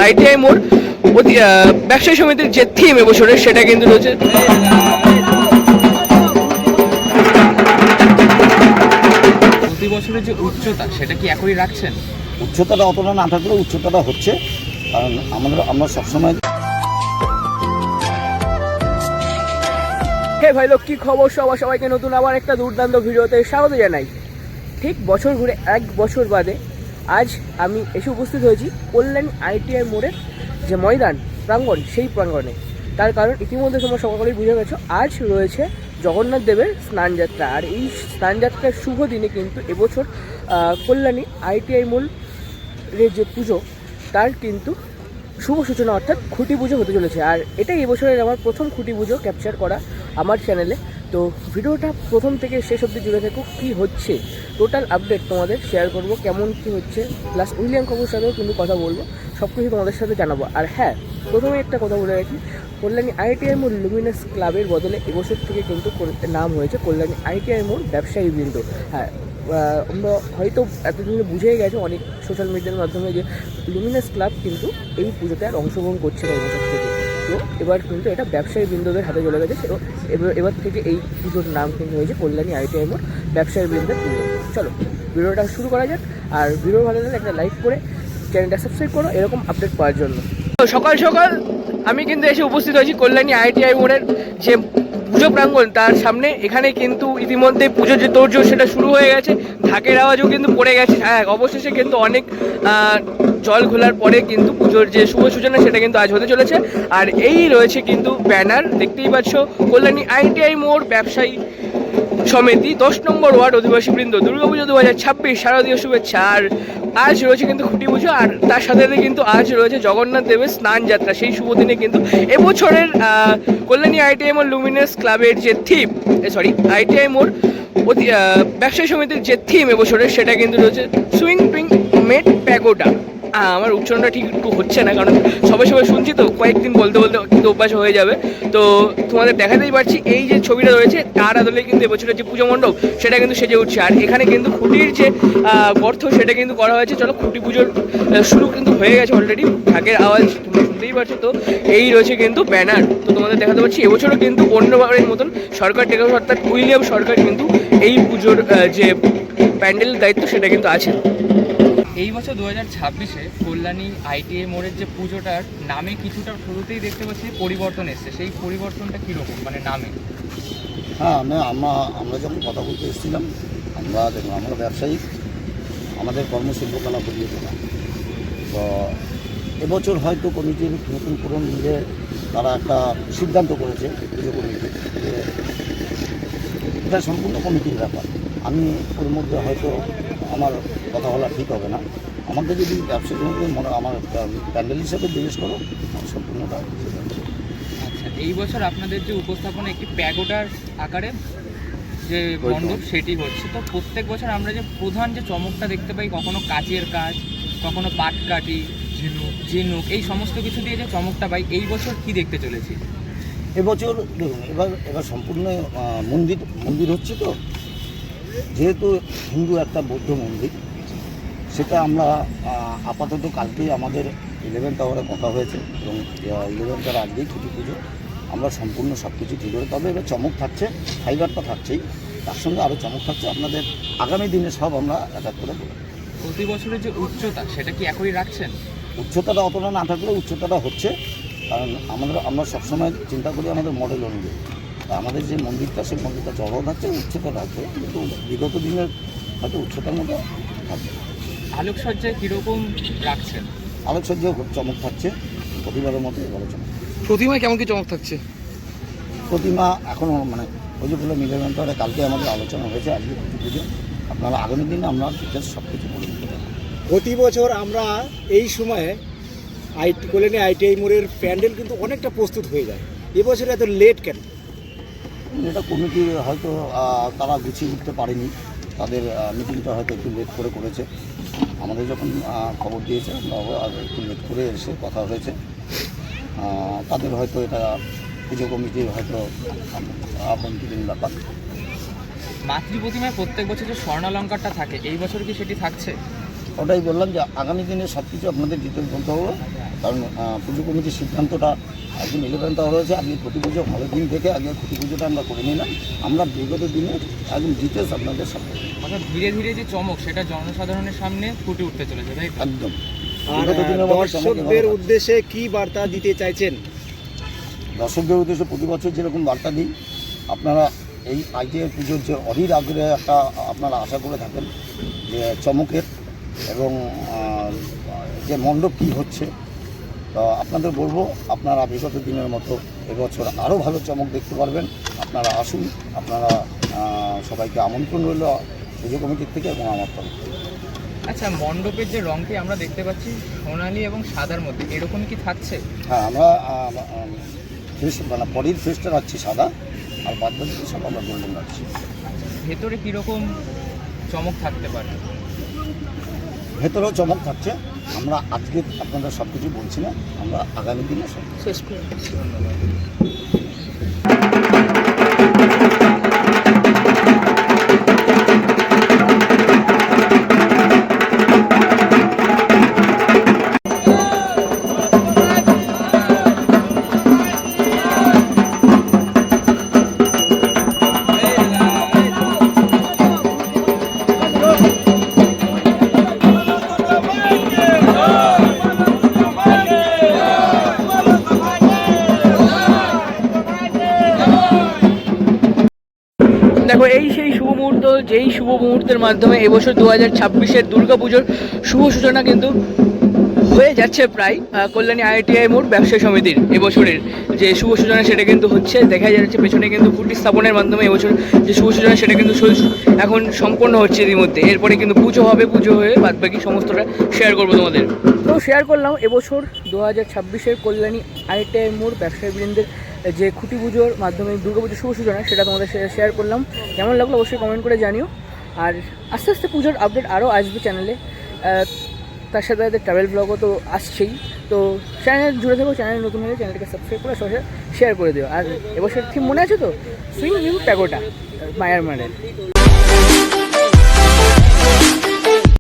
ITI মোড় ব্যবসায়ী সমিতির যে থিম এবছরের সেটা কিন্তু রয়েছে প্রতি বছরের যে উচ্চতা সেটা কি একই রাখছেন? উচ্চতাটা অতটা না থাকলেও উচ্চতাটা হচ্ছে, কারণ আমরা সবসময়। হে ভাই লোক, কি খবর? সবাইকে নতুন আবার একটা দুর্দান্ত ভিডিওতে স্বাগত জানাই। ঠিক বছর ঘুরে 1 বছর বাদে আজ আমি এসে উপস্থিত হয়েছি কল্যাণী আইটিআই মোড়ের যে ময়দান প্রাঙ্গণ, সেই প্রাঙ্গণে। তার কারণ ইতিমধ্যে তোমরা সকলেই বুঝে গেছো, আজ রয়েছে জগন্নাথ দেবের স্নানযাত্রা। আর এই স্নানযাত্রার শুভ দিনে কিন্তু এবছর কল্যাণী আইটিআই মোড়ের যে পুজো, তার কিন্তু শুভ সূচনা অর্থাৎ খুঁটি পুজো হতে চলেছে। আর এটাই এবছরের আমার প্রথম খুঁটি পুজো ক্যাপচার করা আমার চ্যানেলে। তো ভিডিওটা প্রথম থেকে শেষ অবধি জুড়ে থাকুক, কী হচ্ছে টোটাল আপডেট তোমাদের শেয়ার করব, কেমন কী হচ্ছে, প্লাস উইলিয়াম কাকুর সাথেও কিন্তু কথা বলবো, সব কিছু তোমাদের সাথে জানাবো। আর হ্যাঁ, প্রথমে একটা কথা বলে রাখি, কল্যাণী আইটিআই মোড় লুমিনাস ক্লাবের বদলে এবছর থেকে কিন্তু নাম হয়েছে কল্যাণী আইটিআই মোড় ব্যবসায়ী বৃন্দ। হ্যাঁ, আমরা হয়তো এতদিনে বুঝেই গেছো অনেক সোশ্যাল মিডিয়ার মাধ্যমে যে লুমিনাস ক্লাব কিন্তু এই পুজোতে আর অংশগ্রহণ করছে না এবছর থেকে। তো এবার কিন্তু এটা ব্যবসায়ী বৃন্দদের হাতে চলে গেছে। এবার থেকে এই পুজোর নাম কিন্তু হয়েছে কল্যাণী আইটিআই মোড় ব্যবসায়ী বৃন্দের পুজো। চলো ভিডিওটা শুরু করা যাক। আর ভিডিও ভালো লাগলে একটা লাইক করে চ্যানেলটা সাবস্ক্রাইব করো এরকম আপডেট পাওয়ার জন্য। সকাল সকাল আমি কিন্তু এসে উপস্থিত হয়েছি কল্যাণী আইটিআই মোড়ের যে পুজো প্রাঙ্গণ, তার সামনে। এখানে কিন্তু ইতিমধ্যে পুজোর যে তোড়জোড় সেটা শুরু হয়ে গেছে, ঢাকের আওয়াজও কিন্তু পড়ে গেছে। হ্যাঁ, অবশেষে কিন্তু অনেক জল ঘোলার পরে কিন্তু পুজোর যে শুভ সূচনা সেটা কিন্তু আজ হতে চলেছে। আর এই রয়েছে কিন্তু ব্যানার, দেখতেই পাচ্ছ, কল্যাণী আইটিআই মোড় ব্যবসায়ী সমিতি 10 নম্বর ওয়ার্ড অধিবাসীবৃন্দ, দুর্গাপুজো 2026 শারদীয় শুভেচ্ছা। আর আজ রয়েছে কিন্তু খুঁটি পুজো, আর তার সাথে সাথে কিন্তু আজ রয়েছে জগন্নাথ দেবের স্নান যাত্রা। সেই শুভ দিনে কিন্তু এবছরের কল্যাণী আইটিআই মোড় লুমিনাস ক্লাবের যে থিম, আইটিআই মোড় ব্যবসায়ী সমিতির যে থিম এবছরের সেটা কিন্তু রয়েছে সুইং টুইং মেড প্যাগোডা। আমার উচ্চারণটা ঠিক একটু হচ্ছে না, কারণ সবাই শুনছি তো, কয়েকদিন বলতে বলতে কিন্তু অভ্যাস হয়ে যাবে। তো তোমাদের দেখাতেই পারছি এই যে ছবিটা রয়েছে, তার আদলে কিন্তু এবছরের যে পুজো মণ্ডপ সেটা কিন্তু সেজে উঠছে। আর এখানে কিন্তু খুঁটির যে গর্ত সেটা কিন্তু করা হয়েছে। চলো, খুঁটি পুজোর শুরু কিন্তু হয়ে গেছে অলরেডি, ঢাকের আওয়াজ তোমরা শুনতেই পারছো। তো এই রয়েছে কিন্তু ব্যানার, তো তোমাদের দেখাতে পারছি। এবছরও কিন্তু অন্যবারের মতন সরকার টেক অর্থাৎ উইলিয়াম সরকার কিন্তু এই পুজোর যে প্যান্ডেলের দায়িত্ব সেটা কিন্তু আছে। এই বছর 2026-এ কল্যাণী আইটিআই মোড়ের যে পুজোটার নামে কিছুটা শুরুতেই দেখতে পাচ্ছি পরিবর্তন এসছে। সেই পরিবর্তনটা কীরকম, মানে নামে? হ্যাঁ, আমরা যখন কথা বলতে এসেছিলাম, আমরা ব্যবসায়ী, আমাদের কর্মশিল্পকলা বলিয়ে দিলাম। তো এবছর হয়তো কমিটির নতুন পুরন মিলে তারা একটা সিদ্ধান্ত করেছে, পুজো কমিটি, যে এটা সম্পূর্ণ কমিটির ব্যাপার। আমি ওর মধ্যে হয়তো আমার কথা বলা ঠিক হবে না। আমাকে যদি ব্যবসায়ী আমার প্যান্ডেল হিসাবে জিজ্ঞেস করো, সম্পূর্ণটা। আচ্ছা, এই বছর আপনাদের যে উপস্থাপনা একটি প্যাগোডার আকারে যে মণ্ডপ সেটি হচ্ছে, তো প্রত্যেক বছর আমরা যে প্রধান যে চমকটা দেখতে পাই, কখনো কাচের কাজ, কখনো পাটকাঠি, ঝিনুক, এই সমস্ত কিছু দিয়ে যে চমকটা পাই, এই বছর কি দেখতে চলেছি? এবছর দেখুন, এবার সম্পূর্ণ মন্দির হচ্ছে। তো যেহেতু হিন্দু একটা বৌদ্ধ মন্দির, সেটা আমরা আপাতত কালকেই আমাদের 11th আওয়ারে কথা হয়েছে, এবং 11th আওয়ার আগেই খুঁটি পুজো আমরা সম্পূর্ণ সব কিছু ঠিক করে। তবে এবার চমক থাকছে, ফাইবারটা থাকছেই, তার সঙ্গে আরও চমক থাকছে আপনাদের আগামী দিনে সব আমরা এক এক করে বলব। প্রতি বছরের যে উচ্চতা সেটা কি একই রাখছেন? উচ্চতাটা অতটা না থাকলেও উচ্চতাটা হচ্ছে, কারণ আমরা সবসময় চিন্তা করি আমাদের মডেল অনুযায়ী। আমাদের যে মন্দিরটা, সেই মন্দিরটা জড়ও থাকছে, উচ্চতা থাকছে, কিন্তু বিগত দিনের হয়তো উচ্চতার মধ্যে থাকবে। আলোকসজ্জায় কীরকম রাখছেন? আলোকসজ্জাও খুব চমক থাকছে, প্রতিবারের মতো এবারও চমক। প্রতিমায় কেমন কি চমক থাকছে? প্রতিমা এখনও ওই যে বলে মিলন করে, কালকে আমাদের আলোচনা হয়েছে, আজকে খুঁটি পুজো। আপনারা আগামী দিনে আমরা ডিটেলস সব কিছু বলে দিতে পারবো। প্রতি বছর আমরা এই সময়ে কল্যাণী আইটিআই মোড়ের প্যান্ডেল কিন্তু অনেকটা প্রস্তুত হয়ে যায়, এবছর এত লেট কেন? এটা কমিটি হয়তো তারা গুছিয়ে উঠতে পারেনি, তাদের মিটিংটা হয়তো একটু লেট করে করেছে। আমাদের যখন খবর দিয়েছে আমরা একটু লেট করে এসে কথা হয়েছে। তাদের হয়তো এটা পুজো কমিটির হয়তো আপন্তির ব্যাপার। মাতৃ প্রতিমায় প্রত্যেক বছর যে স্বর্ণালঙ্কারটা থাকে, এই বছর কি সেটি থাকছে? ওটাই বললাম যে আগামী দিনে সব কিছু আপনাদের ডিটেলস বলতে হবে, কারণ পুজো কমিটির সিদ্ধান্তটা একদিন 11th আওয়ার হয়েছে, আগে খুঁটি পুজো ভালো দিন থেকে আগে খুঁটি পুজোটা আমরা করে নিলাম। আমরা বিগত দিনে একদম ডিটেলস আপনাদের সামনে অর্থাৎ ধীরে ধীরে যে চমক সেটা জনসাধারণের সামনে ফুটে উঠতে চলেছে, তাই তো? একদম আর বিগত দিনের মতো চমক দর্শকদের এবারও উদ্দেশ্যে কি বার্তা দিতে চাইছেন? দর্শকদের উদ্দেশ্যে প্রতি বছর যেরকম বার্তা দিই, আপনারা এই আইটিআই পুজোর যে অধীর আগ্রহে একটা আপনারা আশা করে থাকেন যে চমকের এবং যে মণ্ডপ কী হচ্ছে, তো আপনাদের বলবো আপনারা বিগত দিনের মতো এবছর আরও ভালো চমক দেখতে পারবেন। আপনারা আসুন, আপনারা সবাইকে আমন্ত্রণ রইল পুজো কমিটির থেকে এবং আমার তরফ থেকে। আচ্ছা, মণ্ডপের যে রংটি আমরা দেখতে পাচ্ছি সোনালি এবং সাদার মধ্যে, এরকম কি থাকছে? হ্যাঁ, আমরা ফেস মানে বডির ফেসটা রাখছি সাদা, আর বাদ বাকি সব আমরা গোল্ডেন রাখছি। ভেতরে কীরকম চমক থাকতে পারে? ভেতরেও চমক থাকছে, আমরা আজকে আপনাদের সব কিছু বলছি না, আমরা আগামী দিনে সব শেষ করে দিচ্ছি। দেখো, এই সেই শুভ মুহূর্ত, যেই শুভ মুহূর্তের মাধ্যমে এবছর 2026-এর দুর্গাপুজোর শুভ সূচনা কিন্তু হয়ে যাচ্ছে প্রায়। কল্যাণী আইটিআই মোড় ব্যবসায়ী সমিতির এবছরের যে শুভ সূচনা সেটা কিন্তু হচ্ছে, দেখা যাচ্ছে পেছনে কিন্তু খুঁটি স্থাপনের মাধ্যমে এবছর যে শুভ সূচনা সেটা কিন্তু এখন সম্পন্ন হচ্ছে ইতিমধ্যে। এরপরে কিন্তু পুজো হবে, পুজো হয়ে বাদবাকি সমস্তটা শেয়ার করবো তোমাদের। তো শেয়ার করলাম এবছর 2026-এর কল্যাণী আইটিআই মোড় ব্যবসায়ী বৃন্দের যে খুঁটি পুজোর মাধ্যমে দুর্গাপুজোর শুভ সূচনা সেটা তোমাদের শেয়ার করলাম। কেমন লাগলো অবশ্যই কমেন্ট করে জানিও। আর আস্তে আস্তে পুজোর আপডেট আরও আসবে চ্যানেলে, তার সাথে সাথে ট্রাভেল ব্লগও তো আসছেই। তো চ্যানেল জুড়ে থাকো, চ্যানেল নতুন হলে চ্যানেলটাকে সাবস্ক্রাইব করে সবাই শেয়ার করে দিও। আর এবছর থিম মনে আছে তো, সুইং ইন প্যাগোডা মায়ারমারের।